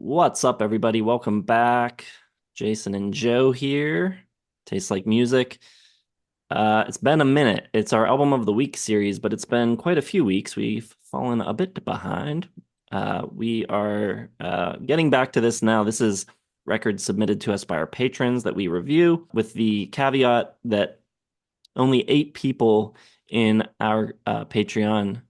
What's up, everybody? Welcome back. Jason and Joe here. Tastes like music. It's been a minute. It's our album of the week series, but it's been quite a few weeks. We've fallen a bit behind. We are getting back to this now. This is records submitted to us by our patrons that we review, with the caveat that only 8 people in our Patreon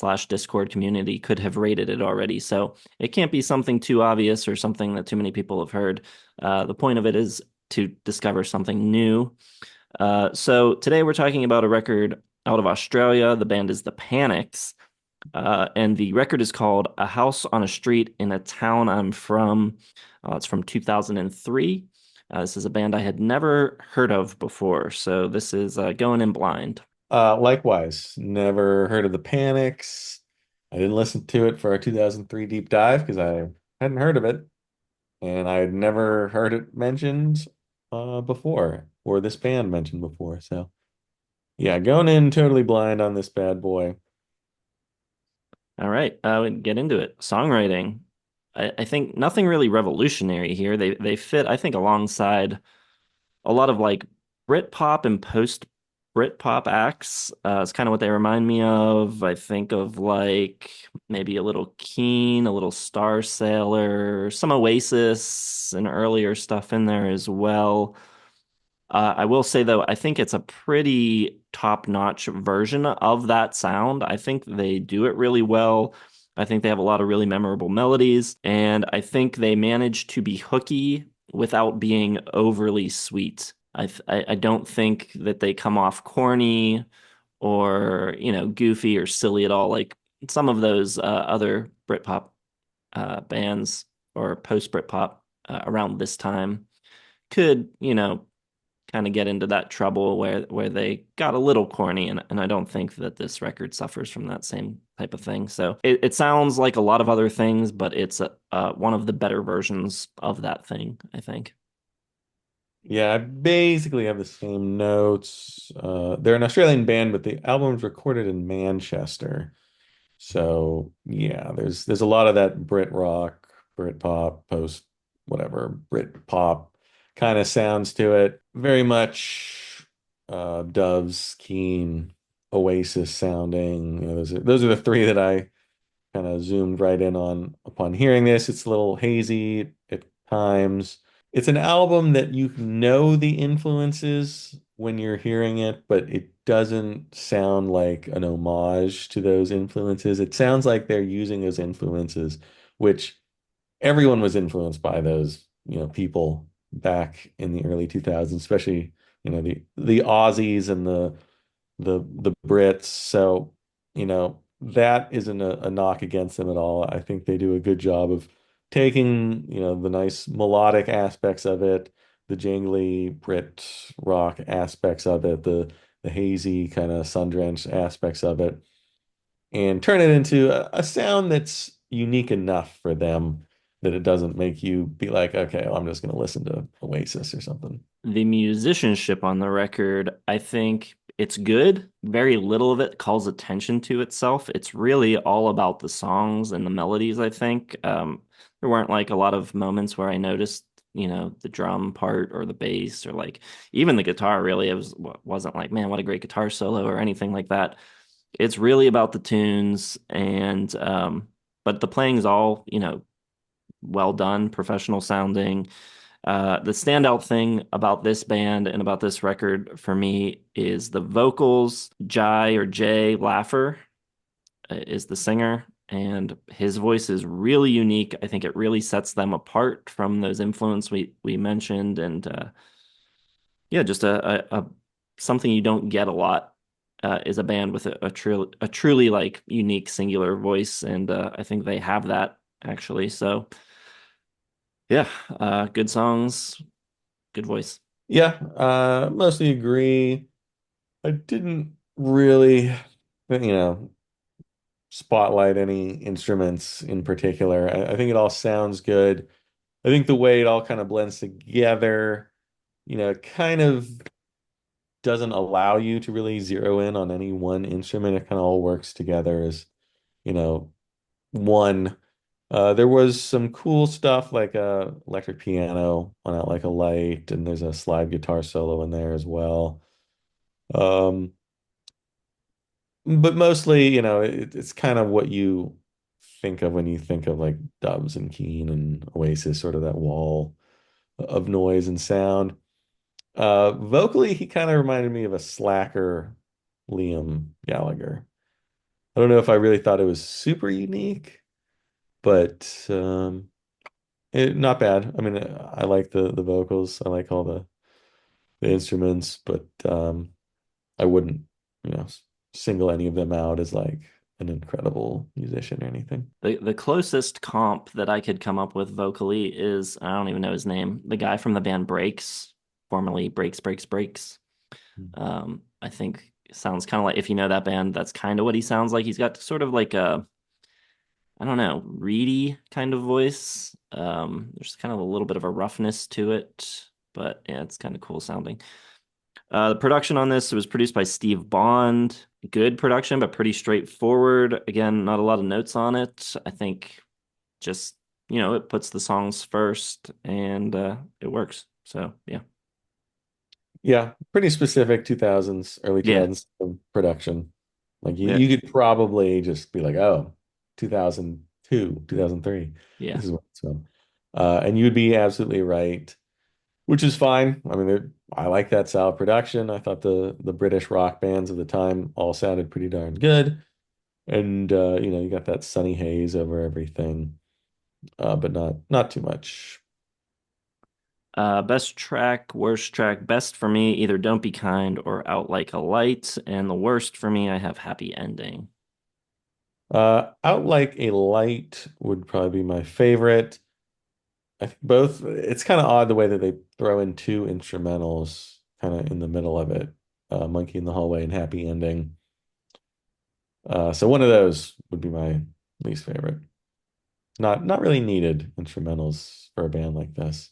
/ Discord community could have rated it already. So it can't be something too obvious or something that too many people have heard. The point of it is to discover something new. So today we're talking about a record out of Australia. The band is The Panics. And the record is called A House on a Street in a Town I'm From. It's from 2003. This is a band I had never heard of before, so this is going in blind. Likewise, never heard of the Panics. I didn't listen to it for our 2003 deep dive because I hadn't heard of it, and I had never heard it mentioned before, or this band mentioned before. So, yeah, going in totally blind on this bad boy. All right, we get into it. Songwriting. I think nothing really revolutionary here. They fit, I think, alongside a lot of like Britpop and post Britpop acts. It's kind of what they remind me of. I think of like maybe a little Keen, a little Star Sailor, some Oasis and earlier stuff in there as well. I will say though, I think it's a pretty top-notch version of that sound. I think they do it really well. I think they have a lot of really memorable melodies, and I think they manage to be hooky without being overly sweet. I don't think that they come off corny or, goofy or silly at all, like some of those other Britpop bands or post-Britpop around this time could, kind of get into that trouble where they got a little corny, and I don't think that this record suffers from that same type of thing. So it sounds like a lot of other things, but it's one of the better versions of that thing, I think. Yeah, I basically have the same notes. They're an Australian band, but the album's recorded in Manchester. So yeah, there's a lot of that Brit rock, Brit pop, post whatever, Brit pop kind of sounds to it. Very much Doves, Keen, Oasis sounding. Those are the three that I kind of zoomed right in on upon hearing this. It's a little hazy at times. It's an album that you know the influences when you're hearing it, but it doesn't sound like an homage to those influences. It sounds like they're using those influences, which everyone was influenced by those, people back in the early 2000s, especially, the Aussies and the Brits. So, that isn't a knock against them at all. I think they do a good job of taking, the nice melodic aspects of it, the jangly Brit rock aspects of it, the hazy kind of sun-drenched aspects of it, and turn it into a sound that's unique enough for them that it doesn't make you be like, okay, well, I'm just going to listen to Oasis or something. The musicianship on the record, I think it's good. Very little of it calls attention to itself. It's really all about the songs and the melodies, I think. There weren't like a lot of moments where I noticed, the drum part or the bass or like even the guitar really. Wasn't like, man, what a great guitar solo or anything like that. It's really about the tunes and but the playing's all, well done, professional sounding. The standout thing about this band and about this record for me is the vocals. Jay Laffer is the singer, and his voice is really unique. I think it really sets them apart from those influence we mentioned, and yeah, just a something you don't get a lot is a band with a truly like unique singular voice, and I think they have that actually. So yeah, good songs, good voice. Yeah, mostly agree. I didn't really, spotlight any instruments in particular. I think it all sounds good. I think the way it all kind of blends together, it kind of doesn't allow you to really zero in on any one instrument. It kind of all works together as, you know, one. There was some cool stuff like a electric piano on Out Like a Light, and there's a slide guitar solo in there as well. Um, but mostly, it's kind of what you think of when you think of like Dubs and Keane and Oasis, sort of that wall of noise and sound. Vocally, he kind of reminded me of a slacker Liam Gallagher. I don't know if I really thought it was super unique, but not bad. I mean, I like the vocals. I like all the instruments, but I wouldn't, you know, single any of them out as like an incredible musician or anything. The closest comp that I could come up with vocally is I don't even know his name. The guy from the band Breaks, formerly Breaks Breaks Breaks. I think sounds kind of like if you know that band, that's kind of what he sounds like. He's got sort of like a I don't know, reedy kind of voice. There's kind of a little bit of a roughness to it, but yeah, it's kind of cool sounding. The production on this was produced by Steve Bond. Good production, but pretty straightforward. Again, not a lot of notes on it. I think just, it puts the songs first and it works. So, yeah. Yeah, pretty specific 2000s, early Yeah. 2000s production. Like you, Yeah. you could probably just be like, oh, 2002, 2003. Yeah. This is what it's from. And you would be absolutely right, which is fine. I mean, I like that style of production. I thought the British rock bands of the time all sounded pretty darn good. And you got that sunny haze over everything, but not too much. Best track, worst track, best for me, either Don't Be Kind or Out Like a Light. And the worst for me, I have Happy Ending. Out Like a Light would probably be my favorite. I think both, it's kind of odd the way that they throw in two instrumentals kind of in the middle of it. Monkey in the Hallway and Happy Ending. So one of those would be my least favorite. Not really needed instrumentals for a band like this.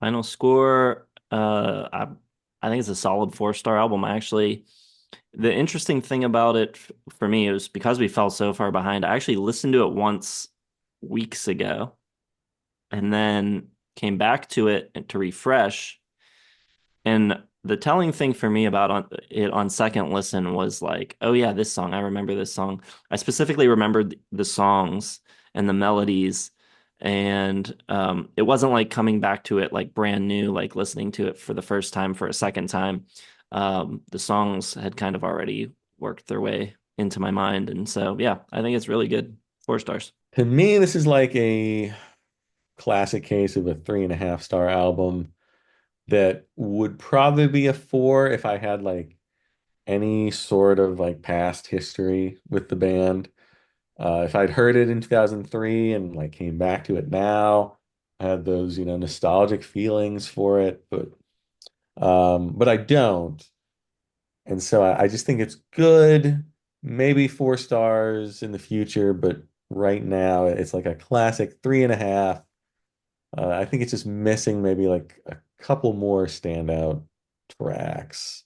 Final score, I think it's a solid 4-star album. Actually, the interesting thing about it for me is because we fell so far behind, I actually listened to it once weeks ago and then came back to it to refresh. And the telling thing for me about it on second listen was like, oh yeah, this song. I remember this song. I specifically remembered the songs and the melodies, and it wasn't like coming back to it like brand new, like listening to it for the first time for a second time. The songs had kind of already worked their way into my mind, and so yeah, I think it's really good. 4 stars. To me, this is like a classic case of a 3.5 star album that would probably be a 4 if I had like any sort of like past history with the band. If I'd heard it in 2003 and like came back to it now, I had those, nostalgic feelings for it, but I don't. And so I just think it's good, maybe 4 stars in the future, but right now it's like a classic 3.5. I think it's just missing maybe like a couple more standout tracks.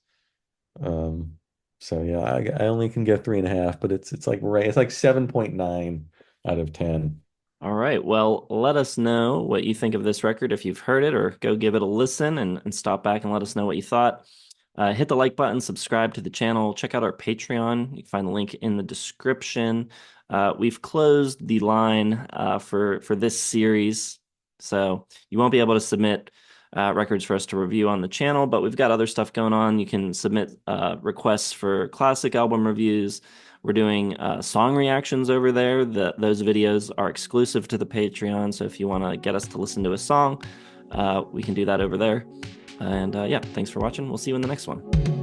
Um, so yeah, I only can get 3.5, but it's like right, it's like 7.9 out of 10. All right. Well, let us know what you think of this record if you've heard it, or go give it a listen and stop back and let us know what you thought. Hit the like button, subscribe to the channel, check out our Patreon. You can find the link in the description. We've closed the line for this series, so you won't be able to submit records for us to review on the channel, but we've got other stuff going on. You can submit requests for classic album reviews. We're doing song reactions over there. Those videos are exclusive to the Patreon, so if you want to get us to listen to a song, we can do that over there. And yeah, thanks for watching. We'll see you in the next one.